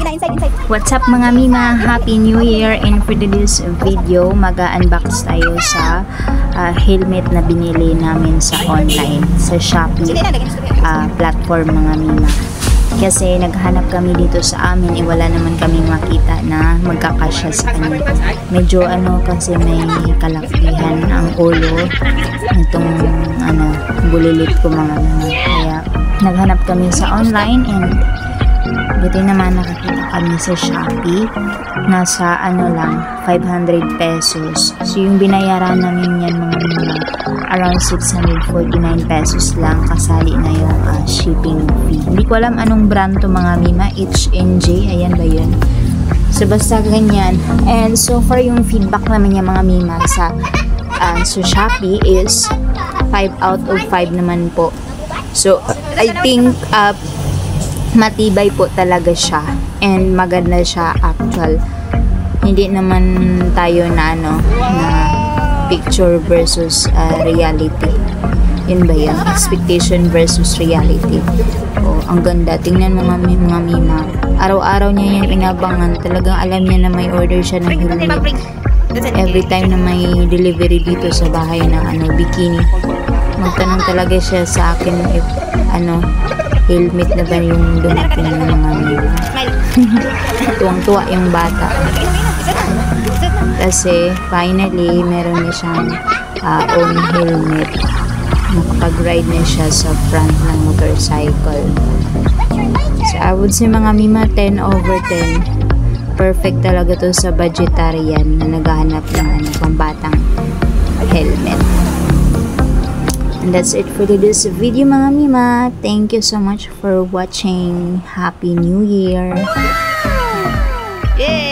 What's up mga Mima? Happy New Year! And for today's video, mag-unbox tayo sa helmet na binili namin sa online, sa Shopee platform mga Mima. Kasi naghanap kami dito sa amin, wala naman kaming makita na magkakasya sa kanya. Medyo kasi may kalakihan ang ulo nitong bulilit ko mga Mima. Kaya naghanap kami sa online and buti naman nakakita kami sa Shopee. Nasa lang 500 pesos. So yung binayaran namin yan mga Mima, around 649 pesos lang, kasali na yung shipping fee. Hindi ko alam anong brand to mga Mima, H&J, ayan ba yun? So basta ganyan. And so far yung feedback naman niya mga Mima sa Shopee is 5 out of 5 naman po. So I think matibay po talaga siya and maganda siya actual. Hindi naman tayo na na picture versus reality. Yun ba yan? Expectation versus reality. Oh, ang ganda. Tingnan mo mga Mima. Araw-araw niya yan inabangan. Talagang alam niya na may order siya ng helmet. Every time na may delivery dito sa bahay ng bikini, magtanong talaga siya sa akin if helmet na ba yung dumating ng mga Mima. Tuwang-tuwa yung bata. Kasi finally meron na siyang own helmet. Makapag-ride na siya sa front ng motorcycle. So I would say mga Mima, 10 over 10. Perfect talaga to sa budgetarian na naghahanap ng pambatang helmet. And that's it for today's video mga Mima. Thank you so much for watching. Happy New Year! Yay!